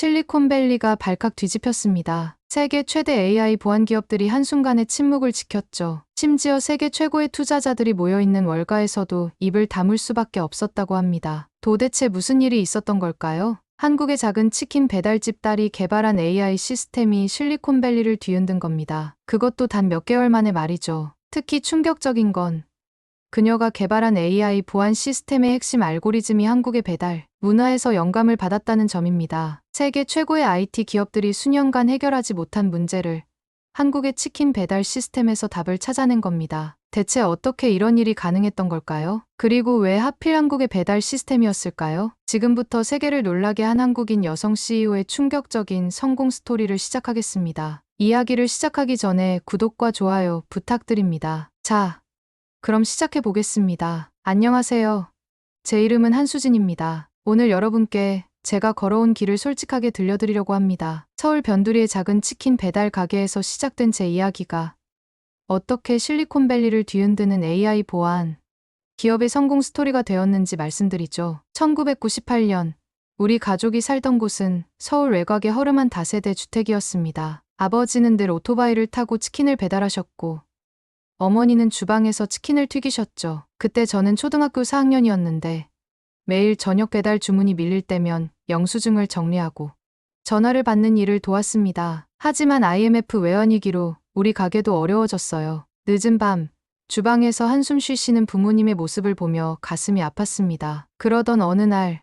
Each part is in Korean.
실리콘밸리가 발칵 뒤집혔습니다. 세계 최대 AI 보안 기업들이 한순간에 침묵을 지켰죠. 심지어 세계 최고의 투자자들이 모여있는 월가에서도 입을 다물 수밖에 없었다고 합니다. 도대체 무슨 일이 있었던 걸까요? 한국의 작은 치킨 배달집 딸이 개발한 AI 시스템이 실리콘밸리를 뒤흔든 겁니다. 그것도 단 몇 개월 만에 말이죠. 특히 충격적인 건 그녀가 개발한 AI 보안 시스템의 핵심 알고리즘이 한국의 배달 문화에서 영감을 받았다는 점입니다. 세계 최고의 IT 기업들이 수년간 해결하지 못한 문제를 한국의 치킨 배달 시스템에서 답을 찾아낸 겁니다. 대체 어떻게 이런 일이 가능했던 걸까요? 그리고 왜 하필 한국의 배달 시스템이었을까요? 지금부터 세계를 놀라게 한 한국인 여성 CEO의 충격적인 성공 스토리를 시작하겠습니다. 이야기를 시작하기 전에 구독과 좋아요 부탁드립니다. 자, 그럼 시작해 보겠습니다. 안녕하세요. 제 이름은 한수진입니다. 오늘 여러분께 제가 걸어온 길을 솔직하게 들려드리려고 합니다. 서울 변두리의 작은 치킨 배달 가게에서 시작된 제 이야기가 어떻게 실리콘밸리를 뒤흔드는 AI 보안 기업의 성공 스토리가 되었는지 말씀드리죠. 1998년 우리 가족이 살던 곳은 서울 외곽의 허름한 다세대 주택이었습니다. 아버지는 늘 오토바이를 타고 치킨을 배달하셨고 어머니는 주방에서 치킨을 튀기셨죠. 그때 저는 초등학교 4학년이었는데 매일 저녁 배달 주문이 밀릴 때면 영수증을 정리하고 전화를 받는 일을 도왔습니다. 하지만 IMF 외환위기로 우리 가게도 어려워졌어요. 늦은 밤 주방에서 한숨 쉬시는 부모님의 모습을 보며 가슴이 아팠습니다. 그러던 어느 날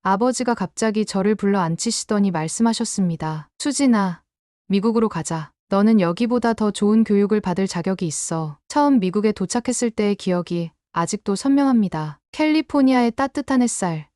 아버지가 갑자기 저를 불러 앉히시더니 말씀하셨습니다. 수진아, 미국으로 가자. 너는 여기보다 더 좋은 교육을 받을 자격이 있어. 처음 미국에 도착했을 때의 기억이 아직도 선명합니다. 캘리포니아의 따뜻한 햇살,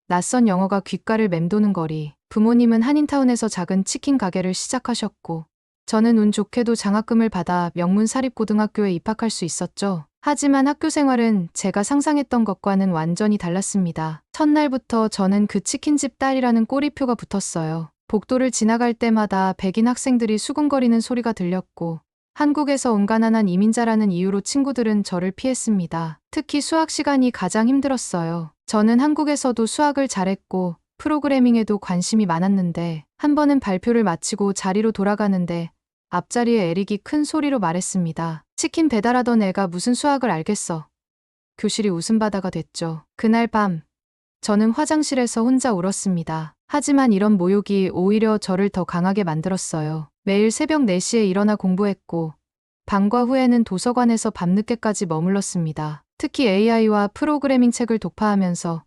낯선 영어가 귓가를 맴도는 거리, 부모님은 한인타운에서 작은 치킨 가게를 시작하셨고 저는 운 좋게도 장학금을 받아 명문 사립고등학교에 입학할 수 있었죠. 하지만 학교 생활은 제가 상상했던 것과는 완전히 달랐습니다. 첫날부터 저는 그 치킨집 딸이라는 꼬리표가 붙었어요. 복도를 지나갈 때마다 백인 학생들이 수군거리는 소리가 들렸고 한국에서 온 가난한 이민자라는 이유로 친구들은 저를 피했습니다. 특히 수학 시간이 가장 힘들었어요. 저는 한국에서도 수학을 잘했고 프로그래밍에도 관심이 많았는데 한 번은 발표를 마치고 자리로 돌아가는데 앞자리에 에릭이 큰 소리로 말했습니다. 치킨 배달하던 애가 무슨 수학을 알겠어. 교실이 웃음바다가 됐죠. 그날 밤 저는 화장실에서 혼자 울었습니다. 하지만 이런 모욕이 오히려 저를 더 강하게 만들었어요. 매일 새벽 4시에 일어나 공부했고 방과 후에는 도서관에서 밤늦게까지 머물렀습니다. 특히 AI와 프로그래밍 책을 독파하면서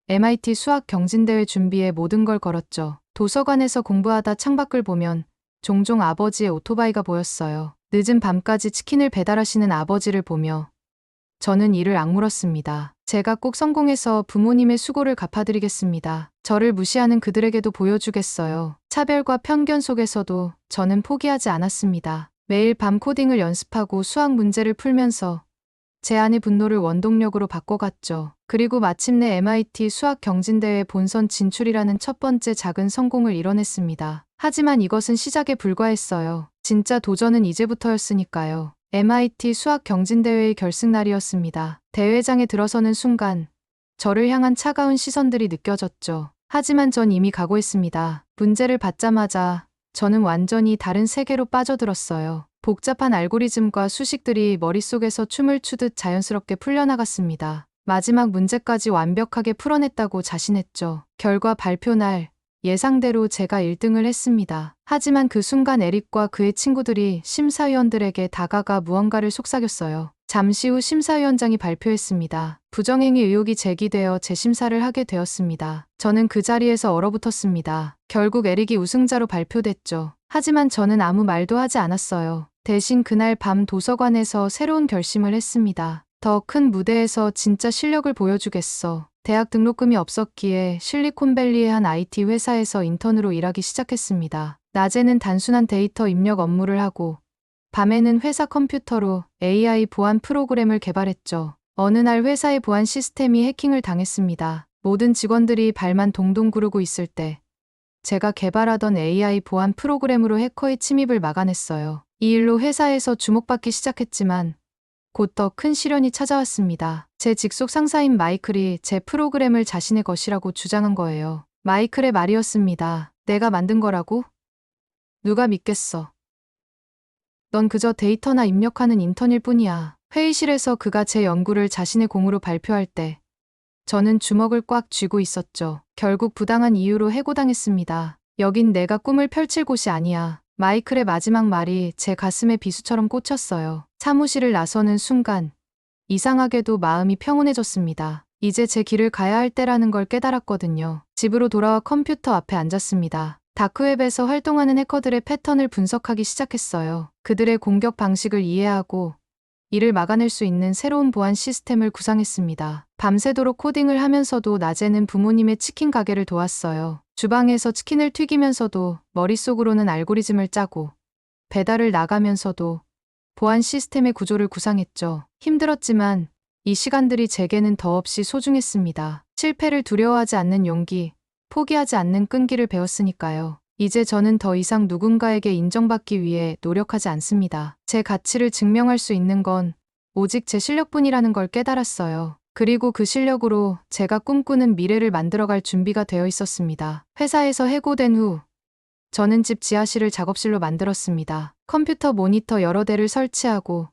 MIT 수학 경진대회 준비에 모든 걸 걸었죠. 도서관에서 공부하다 창밖을 보면 종종 아버지의 오토바이가 보였어요. 늦은 밤까지 치킨을 배달하시는 아버지를 보며 저는 이를 악물었습니다. 제가 꼭 성공해서 부모님의 수고를 갚아드리겠습니다. 저를 무시하는 그들에게도 보여주겠어요. 차별과 편견 속에서도 저는 포기하지 않았습니다. 매일 밤 코딩을 연습하고 수학 문제를 풀면서 제 안의 분노를 원동력으로 바꿔갔죠. 그리고 마침내 MIT 수학 경진대회 본선 진출이라는 첫 번째 작은 성공을 이뤄냈습니다. 하지만 이것은 시작에 불과했어요. 진짜 도전은 이제부터였으니까요. MIT 수학 경진대회의 결승날이었습니다. 대회장에 들어서는 순간 저를 향한 차가운 시선들이 느껴졌죠. 하지만 전 이미 각오했습니다. 문제를 받자마자 저는 완전히 다른 세계로 빠져들었어요. 복잡한 알고리즘과 수식들이 머릿속에서 춤을 추듯 자연스럽게 풀려나갔습니다. 마지막 문제까지 완벽하게 풀어냈다고 자신했죠. 결과 발표 날 예상대로 제가 1등을 했습니다. 하지만 그 순간 에릭과 그의 친구들이 심사위원들에게 다가가 무언가를 속삭였어요. 잠시 후 심사위원장이 발표했습니다. 부정행위 의혹이 제기되어 재심사를 하게 되었습니다. 저는 그 자리에서 얼어붙었습니다. 결국 에릭이 우승자로 발표됐죠. 하지만 저는 아무 말도 하지 않았어요. 대신 그날 밤 도서관에서 새로운 결심을 했습니다. 더 큰 무대에서 진짜 실력을 보여주겠어. 대학 등록금이 없었기에 실리콘밸리의 한 IT 회사에서 인턴으로 일하기 시작했습니다. 낮에는 단순한 데이터 입력 업무를 하고 밤에는 회사 컴퓨터로 AI 보안 프로그램을 개발했죠. 어느 날 회사의 보안 시스템이 해킹을 당했습니다. 모든 직원들이 발만 동동 구르고 있을 때 제가 개발하던 AI 보안 프로그램으로 해커의 침입을 막아냈어요. 이 일로 회사에서 주목받기 시작했지만 곧 더 큰 시련이 찾아왔습니다. 제 직속 상사인 마이클이 제 프로그램을 자신의 것이라고 주장한 거예요. 마이클의 말이었습니다. 내가 만든 거라고? 누가 믿겠어. 넌 그저 데이터나 입력하는 인턴일 뿐이야. 회의실에서 그가 제 연구를 자신의 공으로 발표할 때 저는 주먹을 꽉 쥐고 있었죠. 결국 부당한 이유로 해고당했습니다. 여긴 내가 꿈을 펼칠 곳이 아니야. 마이클의 마지막 말이 제 가슴에 비수처럼 꽂혔어요. 사무실을 나서는 순간 이상하게도 마음이 평온해졌습니다. 이제 제 길을 가야 할 때라는 걸 깨달았거든요. 집으로 돌아와 컴퓨터 앞에 앉았습니다. 다크웹에서 활동하는 해커들의 패턴을 분석하기 시작했어요. 그들의 공격 방식을 이해하고 이를 막아낼 수 있는 새로운 보안 시스템을 구상했습니다. 밤새도록 코딩을 하면서도 낮에는 부모님의 치킨 가게를 도왔어요. 주방에서 치킨을 튀기면서도 머릿속으로는 알고리즘을 짜고 배달을 나가면서도 보안 시스템의 구조를 구상했죠. 힘들었지만 이 시간들이 제게는 더없이 소중했습니다. 실패를 두려워하지 않는 용기, 포기하지 않는 끈기를 배웠으니까요. 이제 저는 더 이상 누군가에게 인정받기 위해 노력하지 않습니다. 제 가치를 증명할 수 있는 건 오직 제 실력뿐이라는 걸 깨달았어요. 그리고 그 실력으로 제가 꿈꾸는 미래를 만들어갈 준비가 되어 있었습니다. 회사에서 해고된 후 저는 집 지하실을 작업실로 만들었습니다. 컴퓨터 모니터 여러 대를 설치하고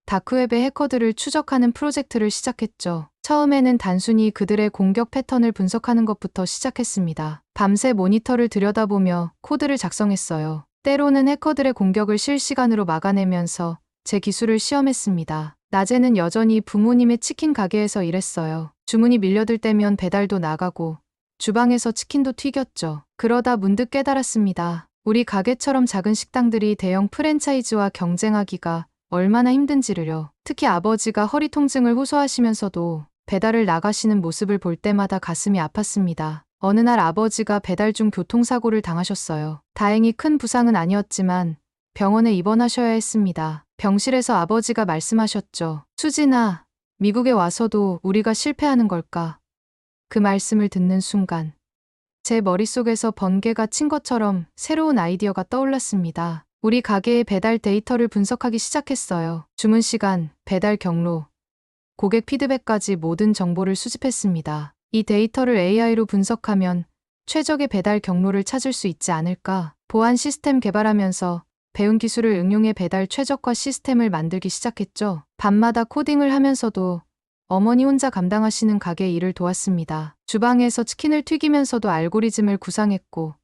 다크웹의 해커들을 추적하는 프로젝트를 시작했죠. 처음에는 단순히 그들의 공격 패턴을 분석하는 것부터 시작했습니다. 밤새 모니터를 들여다보며 코드를 작성했어요. 때로는 해커들의 공격을 실시간으로 막아내면서 제 기술을 시험했습니다. 낮에는 여전히 부모님의 치킨 가게에서 일했어요. 주문이 밀려들 때면 배달도 나가고 주방에서 치킨도 튀겼죠. 그러다 문득 깨달았습니다. 우리 가게처럼 작은 식당들이 대형 프랜차이즈와 경쟁하기가 얼마나 힘든지를요. 특히 아버지가 허리 통증을 호소하시면서도 배달을 나가시는 모습을 볼 때마다 가슴이 아팠습니다. 어느 날 아버지가 배달 중 교통사고를 당하셨어요. 다행히 큰 부상은 아니었지만 병원에 입원하셔야 했습니다. 병실에서 아버지가 말씀하셨죠. 수진아, 미국에 와서도 우리가 실패하는 걸까? 그 말씀을 듣는 순간 제 머릿속에서 번개가 친 것처럼 새로운 아이디어가 떠올랐습니다. 우리 가게의 배달 데이터를 분석하기 시작했어요. 주문 시간, 배달 경로, 고객 피드백까지 모든 정보를 수집했습니다. 이 데이터를 AI로 분석하면 최적의 배달 경로를 찾을 수 있지 않을까? 보안 시스템 개발하면서 배운 기술을 응용해 배달 최적화 시스템을 만들기 시작했죠. 밤마다 코딩을 하면서도 어머니 혼자 감당하시는 가게 일을 도왔습니다. 주방에서 치킨을 튀기면서도 알고리즘을 구상했고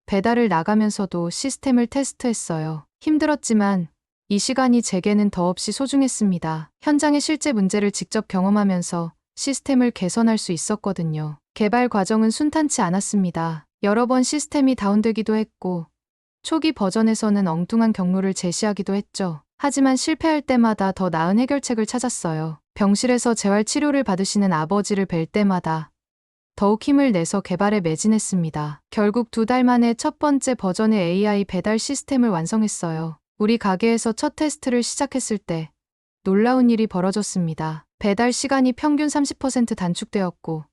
배달을 나가면서도 시스템을 테스트했어요. 힘들었지만 이 시간이 제게는 더없이 소중했습니다. 현장의 실제 문제를 직접 경험하면서 시스템을 개선할 수 있었거든요. 개발 과정은 순탄치 않았습니다. 여러 번 시스템이 다운되기도 했고 초기 버전에서는 엉뚱한 경로를 제시하기도 했죠. 하지만 실패할 때마다 더 나은 해결책을 찾았어요. 병실에서 재활치료를 받으시는 아버지를 뵐 때마다 더욱 힘을 내서 개발에 매진했습니다. 결국 2달 만에 첫 번째 버전의 AI 배달 시스템을 완성했어요. 우리 가게에서 첫 테스트를 시작했을 때 놀라운 일이 벌어졌습니다. 배달 시간이 평균 30% 단축되었고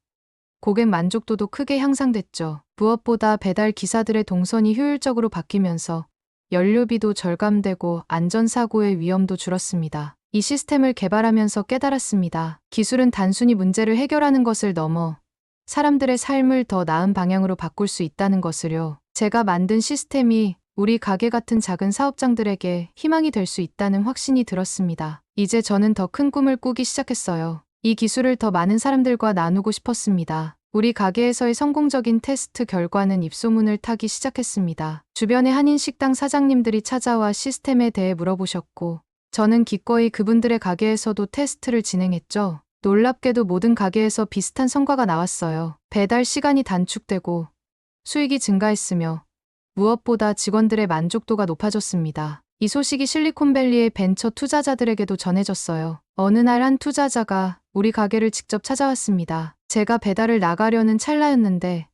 고객 만족도도 크게 향상됐죠. 무엇보다 배달 기사들의 동선이 효율적으로 바뀌면서 연료비도 절감되고 안전사고의 위험도 줄었습니다. 이 시스템을 개발하면서 깨달았습니다. 기술은 단순히 문제를 해결하는 것을 넘어 사람들의 삶을 더 나은 방향으로 바꿀 수 있다는 것을요. 제가 만든 시스템이 우리 가게 같은 작은 사업장들에게 희망이 될 수 있다는 확신이 들었습니다. 이제 저는 더 큰 꿈을 꾸기 시작했어요. 이 기술을 더 많은 사람들과 나누고 싶었습니다. 우리 가게에서의 성공적인 테스트 결과는 입소문을 타기 시작했습니다. 주변의 한인 식당 사장님들이 찾아와 시스템에 대해 물어보셨고 저는 기꺼이 그분들의 가게에서도 테스트를 진행했죠. 놀랍게도 모든 가게에서 비슷한 성과가 나왔어요. 배달 시간이 단축되고 수익이 증가했으며 무엇보다 직원들의 만족도가 높아졌습니다. 이 소식이 실리콘밸리의 벤처 투자자들에게도 전해졌어요. 어느 날 한 투자자가 우리 가게를 직접 찾아왔습니다. 제가 배달을 나가려는 찰나였는데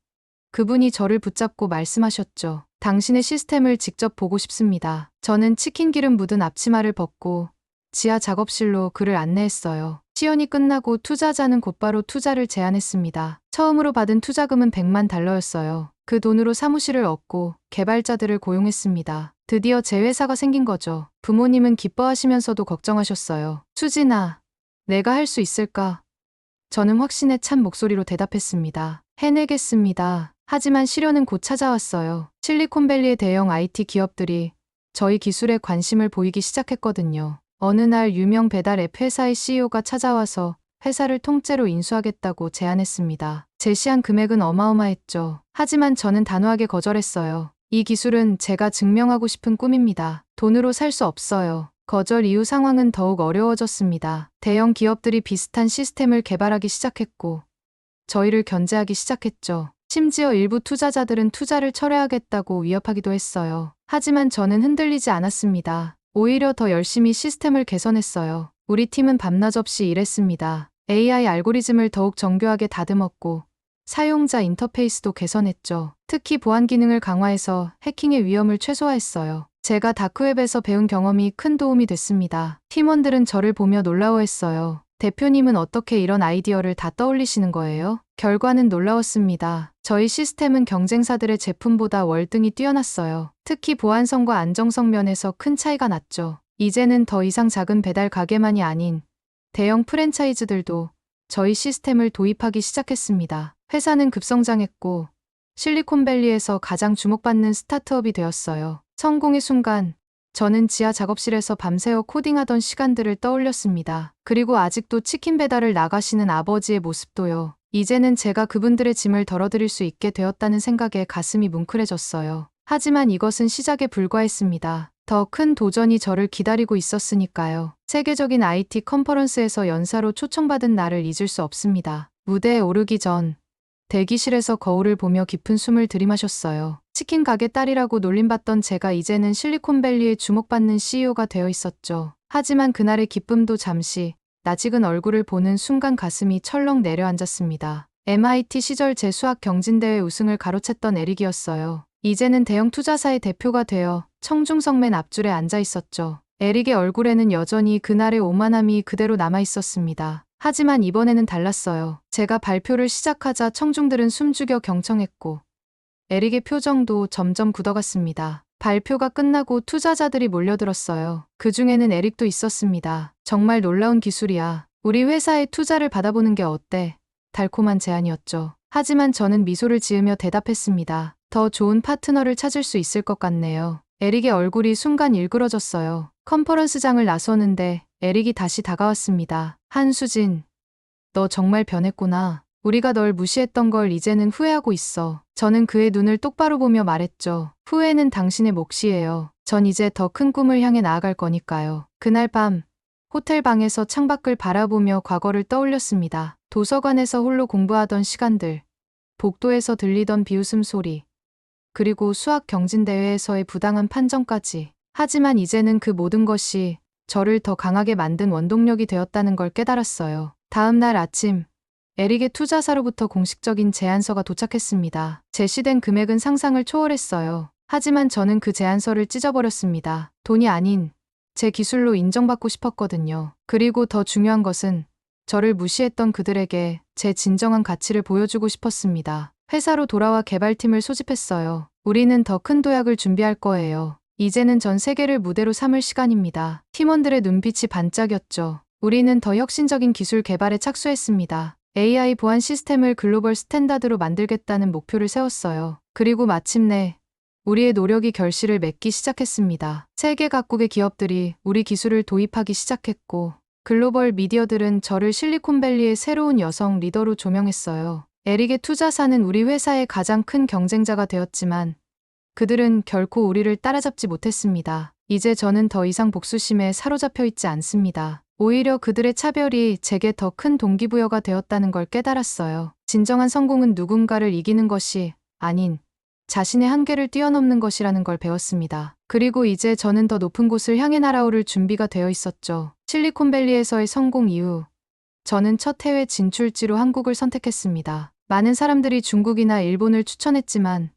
그분이 저를 붙잡고 말씀하셨죠. 당신의 시스템을 직접 보고 싶습니다. 저는 치킨 기름 묻은 앞치마를 벗고 지하 작업실로 그를 안내했어요. 시연이 끝나고 투자자는 곧바로 투자를 제안했습니다. 처음으로 받은 투자금은 100만 달러였어요. 그 돈으로 사무실을 얻고 개발자들을 고용했습니다. 드디어 제 회사가 생긴 거죠. 부모님은 기뻐하시면서도 걱정하셨어요. 수진아, 내가 할 수 있을까? 저는 확신에 찬 목소리로 대답했습니다. 해내겠습니다. 하지만 시련은 곧 찾아왔어요. 실리콘밸리의 대형 IT 기업들이 저희 기술에 관심을 보이기 시작했거든요. 어느 날 유명 배달 앱 회사의 CEO가 찾아와서 회사를 통째로 인수하겠다고 제안했습니다. 제시한 금액은 어마어마했죠. 하지만 저는 단호하게 거절했어요. 이 기술은 제가 증명하고 싶은 꿈입니다. 돈으로 살 수 없어요. 거절 이후 상황은 더욱 어려워졌습니다. 대형 기업들이 비슷한 시스템을 개발하기 시작했고 저희를 견제하기 시작했죠. 심지어 일부 투자자들은 투자를 철회하겠다고 위협하기도 했어요. 하지만 저는 흔들리지 않았습니다. 오히려 더 열심히 시스템을 개선했어요. 우리 팀은 밤낮 없이 일했습니다. AI 알고리즘을 더욱 정교하게 다듬었고 사용자 인터페이스도 개선했죠. 특히 보안 기능을 강화해서 해킹의 위험을 최소화했어요. 제가 다크웹에서 배운 경험이 큰 도움이 됐습니다. 팀원들은 저를 보며 놀라워했어요. 대표님은 어떻게 이런 아이디어를 다 떠올리시는 거예요? 결과는 놀라웠습니다. 저희 시스템은 경쟁사들의 제품보다 월등히 뛰어났어요. 특히 보안성과 안정성 면에서 큰 차이가 났죠. 이제는 더 이상 작은 배달 가게만이 아닌 대형 프랜차이즈들도 저희 시스템을 도입하기 시작했습니다. 회사는 급성장했고 실리콘밸리에서 가장 주목받는 스타트업이 되었어요. 성공의 순간 저는 지하 작업실에서 밤새워 코딩하던 시간들을 떠올렸습니다. 그리고 아직도 치킨 배달을 나가시는 아버지의 모습도요. 이제는 제가 그분들의 짐을 덜어드릴 수 있게 되었다는 생각에 가슴이 뭉클해졌어요. 하지만 이것은 시작에 불과했습니다. 더 큰 도전이 저를 기다리고 있었으니까요. 세계적인 IT 컨퍼런스에서 연사로 초청받은 날을 잊을 수 없습니다. 무대에 오르기 전 대기실에서 거울을 보며 깊은 숨을 들이마셨어요. 치킨 가게 딸이라고 놀림받던 제가 이제는 실리콘밸리에 주목받는 CEO가 되어 있었죠. 하지만 그날의 기쁨도 잠시 낯익은 얼굴을 보는 순간 가슴이 철렁 내려앉았습니다. MIT 시절 제 수학 경진대회 우승을 가로챘던 에릭이었어요. 이제는 대형 투자사의 대표가 되어 청중석 맨 앞줄에 앉아 있었죠. 에릭의 얼굴에는 여전히 그날의 오만함이 그대로 남아 있었습니다. 하지만 이번에는 달랐어요. 제가 발표를 시작하자 청중들은 숨죽여 경청했고 에릭의 표정도 점점 굳어갔습니다. 발표가 끝나고 투자자들이 몰려들었어요. 그 중에는 에릭도 있었습니다. 정말 놀라운 기술이야. 우리 회사에 투자를 받아보는 게 어때? 달콤한 제안이었죠. 하지만 저는 미소를 지으며 대답했습니다. 더 좋은 파트너를 찾을 수 있을 것 같네요. 에릭의 얼굴이 순간 일그러졌어요. 컨퍼런스장을 나서는데 에릭이 다시 다가왔습니다. 한수진, 너 정말 변했구나. 우리가 널 무시했던 걸 이제는 후회하고 있어. 저는 그의 눈을 똑바로 보며 말했죠. 후회는 당신의 몫이에요. 전 이제 더 큰 꿈을 향해 나아갈 거니까요. 그날 밤 호텔 방에서 창밖을 바라보며 과거를 떠올렸습니다. 도서관에서 홀로 공부하던 시간들, 복도에서 들리던 비웃음 소리, 그리고 수학 경진대회에서의 부당한 판정까지. 하지만 이제는 그 모든 것이 저를 더 강하게 만든 원동력이 되었다는 걸 깨달았어요. 다음 날 아침, 에릭의 투자사로부터 공식적인 제안서가 도착했습니다. 제시된 금액은 상상을 초월했어요. 하지만 저는 그 제안서를 찢어버렸습니다. 돈이 아닌 제 기술로 인정받고 싶었거든요. 그리고 더 중요한 것은 저를 무시했던 그들에게 제 진정한 가치를 보여주고 싶었습니다. 회사로 돌아와 개발팀을 소집했어요. 우리는 더 큰 도약을 준비할 거예요. 이제는 전 세계를 무대로 삼을 시간입니다. 팀원들의 눈빛이 반짝였죠. 우리는 더 혁신적인 기술 개발에 착수했습니다. AI 보안 시스템을 글로벌 스탠다드로 만들겠다는 목표를 세웠어요. 그리고 마침내 우리의 노력이 결실을 맺기 시작했습니다. 세계 각국의 기업들이 우리 기술을 도입하기 시작했고 글로벌 미디어들은 저를 실리콘밸리의 새로운 여성 리더로 조명했어요. 에릭의 투자사는 우리 회사의 가장 큰 경쟁자가 되었지만 그들은 결코 우리를 따라잡지 못했습니다. 이제 저는 더 이상 복수심에 사로잡혀 있지 않습니다. 오히려 그들의 차별이 제게 더 큰 동기부여가 되었다는 걸 깨달았어요. 진정한 성공은 누군가를 이기는 것이 아닌 자신의 한계를 뛰어넘는 것이라는 걸 배웠습니다. 그리고 이제 저는 더 높은 곳을 향해 날아오를 준비가 되어 있었죠. 실리콘밸리에서의 성공 이후 저는 첫 해외 진출지로 한국을 선택했습니다. 많은 사람들이 중국이나 일본을 추천했지만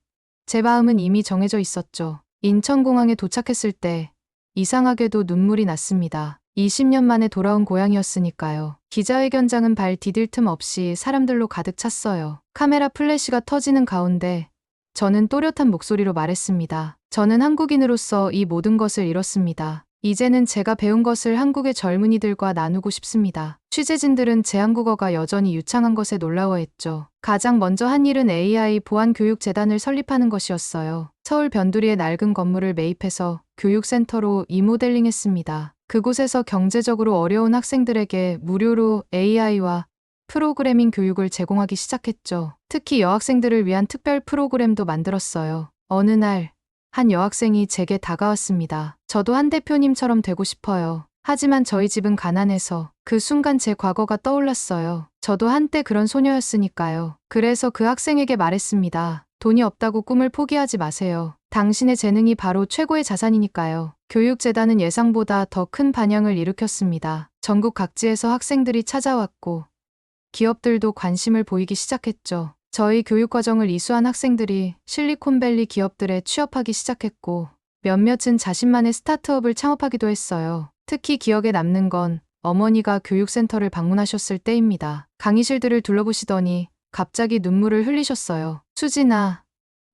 제 마음은 이미 정해져 있었죠. 인천공항에 도착했을 때 이상하게도 눈물이 났습니다. 20년 만에 돌아온 고향이었으니까요. 기자회견장은 발 디딜 틈 없이 사람들로 가득 찼어요. 카메라 플래시가 터지는 가운데 저는 또렷한 목소리로 말했습니다. 저는 한국인으로서 이 모든 것을 이뤘습니다. 이제는 제가 배운 것을 한국의 젊은이들과 나누고 싶습니다. 취재진들은 제 한국어가 여전히 유창한 것에 놀라워했죠. 가장 먼저 한 일은 AI 보안교육재단을 설립하는 것이었어요. 서울 변두리의 낡은 건물을 매입해서 교육센터로 리모델링했습니다. 그곳에서 경제적으로 어려운 학생들에게 무료로 AI와 프로그래밍 교육을 제공하기 시작했죠. 특히 여학생들을 위한 특별 프로그램도 만들었어요. 어느 날 한 여학생이 제게 다가왔습니다. 저도 한 대표님처럼 되고 싶어요. 하지만 저희 집은 가난해서. 그 순간 제 과거가 떠올랐어요. 저도 한때 그런 소녀였으니까요. 그래서 그 학생에게 말했습니다. 돈이 없다고 꿈을 포기하지 마세요. 당신의 재능이 바로 최고의 자산이니까요. 교육재단은 예상보다 더 큰 반향을 일으켰습니다. 전국 각지에서 학생들이 찾아왔고 기업들도 관심을 보이기 시작했죠. 저희 교육과정을 이수한 학생들이 실리콘밸리 기업들에 취업하기 시작했고 몇몇은 자신만의 스타트업을 창업하기도 했어요. 특히 기억에 남는 건 어머니가 교육센터를 방문하셨을 때입니다. 강의실들을 둘러보시더니 갑자기 눈물을 흘리셨어요. 수진아,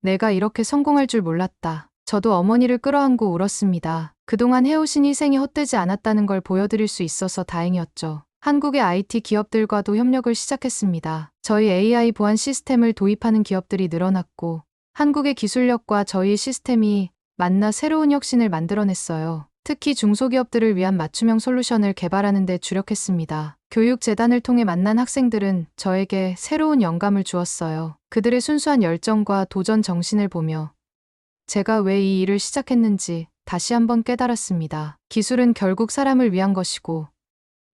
내가 이렇게 성공할 줄 몰랐다. 저도 어머니를 끌어안고 울었습니다. 그동안 해오신 희생이 헛되지 않았다는 걸 보여드릴 수 있어서 다행이었죠. 한국의 IT 기업들과도 협력을 시작했습니다. 저희 AI 보안 시스템을 도입하는 기업들이 늘어났고 한국의 기술력과 저희의 시스템이 만나 새로운 혁신을 만들어냈어요. 특히 중소기업들을 위한 맞춤형 솔루션을 개발하는 데 주력했습니다. 교육재단을 통해 만난 학생들은 저에게 새로운 영감을 주었어요. 그들의 순수한 열정과 도전 정신을 보며 제가 왜 이 일을 시작했는지 다시 한번 깨달았습니다. 기술은 결국 사람을 위한 것이고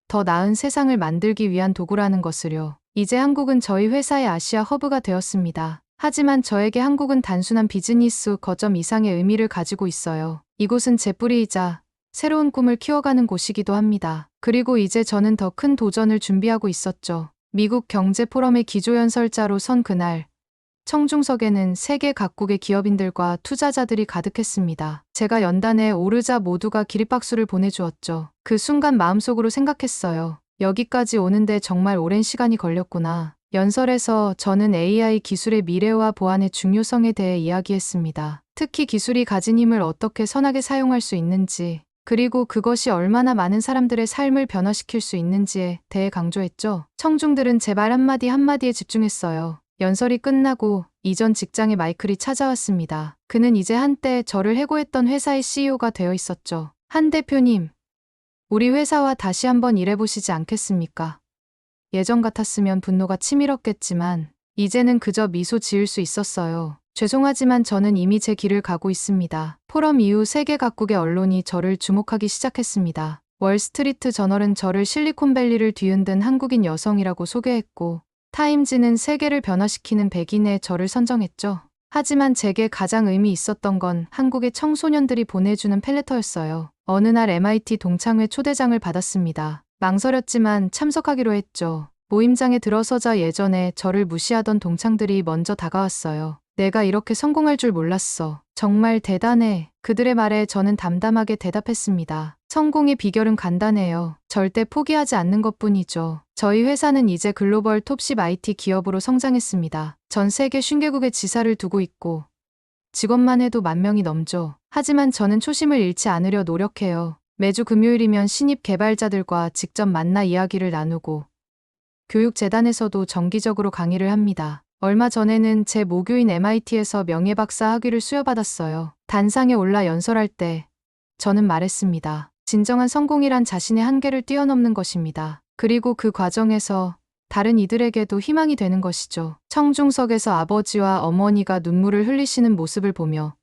더 나은 세상을 만들기 위한 도구라는 것을요. 이제 한국은 저희 회사의 아시아 허브가 되었습니다. 하지만 저에게 한국은 단순한 비즈니스 거점 이상의 의미를 가지고 있어요. 이곳은 제 뿌리이자 새로운 꿈을 키워가는 곳이기도 합니다. 그리고 이제 저는 더 큰 도전을 준비하고 있었죠. 미국 경제포럼의 기조연설자로 선 그날, 청중석에는 세계 각국의 기업인들과 투자자들이 가득했습니다. 제가 연단에 오르자 모두가 기립박수를 보내주었죠. 그 순간 마음속으로 생각했어요. 여기까지 오는데 정말 오랜 시간이 걸렸구나. 연설에서 저는 AI 기술의 미래와 보안의 중요성에 대해 이야기했습니다. 특히 기술이 가진 힘을 어떻게 선하게 사용할 수 있는지, 그리고 그것이 얼마나 많은 사람들의 삶을 변화시킬 수 있는지에 대해 강조했죠. 청중들은 제 말 한마디 한마디에 집중했어요. 연설이 끝나고 이전 직장의 마이클이 찾아왔습니다. 그는 이제 한때 저를 해고했던 회사의 CEO가 되어 있었죠. 한 대표님, 우리 회사와 다시 한번 일해보시지 않겠습니까? 예전 같았으면 분노가 치밀었겠지만 이제는 그저 미소 지을 수 있었어요. 죄송하지만 저는 이미 제 길을 가고 있습니다. 포럼 이후 세계 각국의 언론이 저를 주목하기 시작했습니다. 월스트리트 저널은 저를 실리콘밸리를 뒤흔든 한국인 여성이라고 소개했고 타임지는 세계를 변화시키는 백인의 저를 선정했죠. 하지만 제게 가장 의미 있었던 건 한국의 청소년들이 보내주는 펠레터였어요. 어느 날 MIT 동창회 초대장을 받았습니다. 망설였지만 참석하기로 했죠. 모임장에 들어서자 예전에 저를 무시하던 동창들이 먼저 다가왔어요. 내가 이렇게 성공할 줄 몰랐어. 정말 대단해. 그들의 말에 저는 담담하게 대답했습니다. 성공의 비결은 간단해요. 절대 포기하지 않는 것뿐이죠. 저희 회사는 이제 글로벌 톱10 IT 기업으로 성장했습니다. 전 세계 50개국에 지사를 두고 있고 직원만 해도 10,000명이 넘죠. 하지만 저는 초심을 잃지 않으려 노력해요. 매주 금요일이면 신입 개발자들과 직접 만나 이야기를 나누고 교육재단에서도 정기적으로 강의를 합니다. 얼마 전에는 제 모교인 MIT에서 명예박사 학위를 수여받았어요. 단상에 올라 연설할 때 저는 말했습니다. 진정한 성공이란 자신의 한계를 뛰어넘는 것입니다. 그리고 그 과정에서 다른 이들에게도 희망이 되는 것이죠. 청중석에서 아버지와 어머니가 눈물을 흘리시는 모습을 보며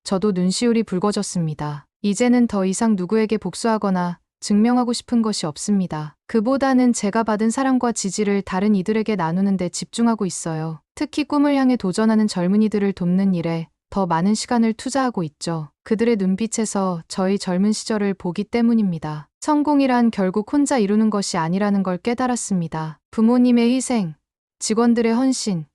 저도 눈시울이 붉어졌습니다. 이제는 더 이상 누구에게 복수하거나 증명하고 싶은 것이 없습니다. 그보다는 제가 받은 사랑과 지지를 다른 이들에게 나누는 데 집중하고 있어요. 특히 꿈을 향해 도전하는 젊은이들을 돕는 일에 더 많은 시간을 투자하고 있죠. 그들의 눈빛에서 저희 젊은 시절을 보기 때문입니다. 성공이란 결국 혼자 이루는 것이 아니라는 걸 깨달았습니다. 부모님의 희생, 직원들의 헌신,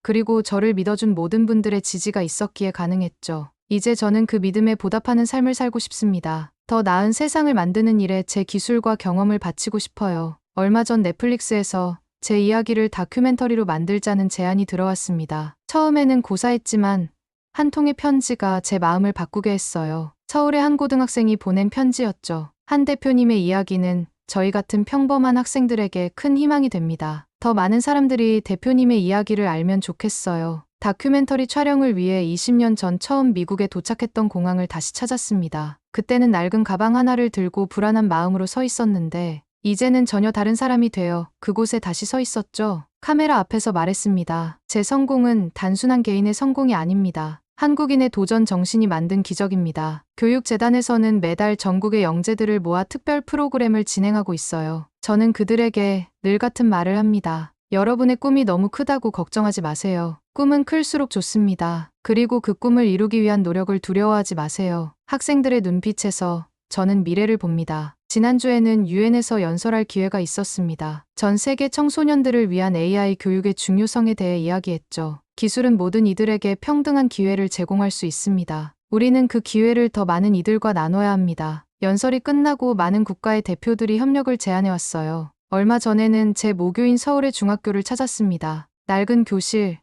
그리고 저를 믿어준 모든 분들의 지지가 있었기에 가능했죠. 이제 저는 그 믿음에 보답하는 삶을 살고 싶습니다. 더 나은 세상을 만드는 일에 제 기술과 경험을 바치고 싶어요. 얼마 전 넷플릭스에서 제 이야기를 다큐멘터리로 만들자는 제안이 들어왔습니다. 처음에는 고사했지만 한 통의 편지가 제 마음을 바꾸게 했어요. 서울의 한 고등학생이 보낸 편지였죠. 한 대표님의 이야기는 저희 같은 평범한 학생들에게 큰 희망이 됩니다. 더 많은 사람들이 대표님의 이야기를 알면 좋겠어요. 다큐멘터리 촬영을 위해 20년 전 처음 미국에 도착했던 공항을 다시 찾았습니다. 그때는 낡은 가방 하나를 들고 불안한 마음으로 서 있었는데 이제는 전혀 다른 사람이 되어 그곳에 다시 서 있었죠. 카메라 앞에서 말했습니다. 제 성공은 단순한 개인의 성공이 아닙니다. 한국인의 도전 정신이 만든 기적입니다. 교육재단에서는 매달 전국의 영재들을 모아 특별 프로그램을 진행하고 있어요. 저는 그들에게 늘 같은 말을 합니다. 여러분의 꿈이 너무 크다고 걱정하지 마세요. 꿈은 클수록 좋습니다. 그리고 그 꿈을 이루기 위한 노력을 두려워하지 마세요. 학생들의 눈빛에서 저는 미래를 봅니다. 지난주에는 유엔에서 연설할 기회가 있었습니다. 전 세계 청소년들을 위한 AI 교육의 중요성에 대해 이야기했죠. 기술은 모든 이들에게 평등한 기회를 제공할 수 있습니다. 우리는 그 기회를 더 많은 이들과 나눠야 합니다. 연설이 끝나고 많은 국가의 대표들이 협력을 제안해왔어요. 얼마 전에는 제 모교인 서울의 중학교를 찾았습니다. 낡은 교실,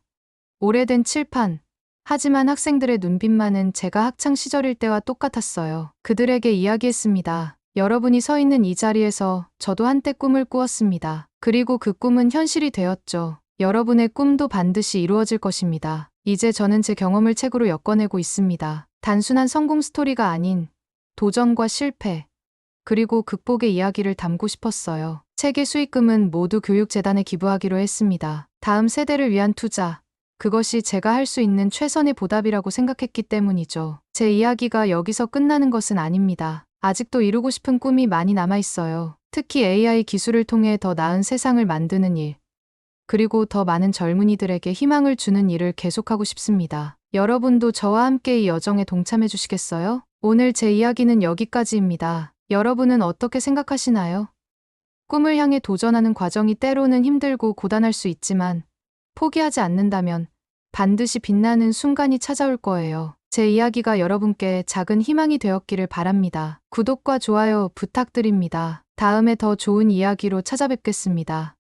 오래된 칠판. 하지만 학생들의 눈빛만은 제가 학창시절일 때와 똑같았어요. 그들에게 이야기했습니다. 여러분이 서 있는 이 자리에서 저도 한때 꿈을 꾸었습니다. 그리고 그 꿈은 현실이 되었죠. 여러분의 꿈도 반드시 이루어질 것입니다. 이제 저는 제 경험을 책으로 엮어내고 있습니다. 단순한 성공 스토리가 아닌 도전과 실패, 그리고 극복의 이야기를 담고 싶었어요. 책의 수익금은 모두 교육재단에 기부하기로 했습니다. 다음 세대를 위한 투자, 그것이 제가 할 수 있는 최선의 보답이라고 생각했기 때문이죠. 제 이야기가 여기서 끝나는 것은 아닙니다. 아직도 이루고 싶은 꿈이 많이 남아있어요. 특히 AI 기술을 통해 더 나은 세상을 만드는 일, 그리고 더 많은 젊은이들에게 희망을 주는 일을 계속하고 싶습니다. 여러분도 저와 함께 이 여정에 동참해 주시겠어요? 오늘 제 이야기는 여기까지입니다. 여러분은 어떻게 생각하시나요? 꿈을 향해 도전하는 과정이 때로는 힘들고 고단할 수 있지만 포기하지 않는다면 반드시 빛나는 순간이 찾아올 거예요. 제 이야기가 여러분께 작은 희망이 되었기를 바랍니다. 구독과 좋아요 부탁드립니다. 다음에 더 좋은 이야기로 찾아뵙겠습니다.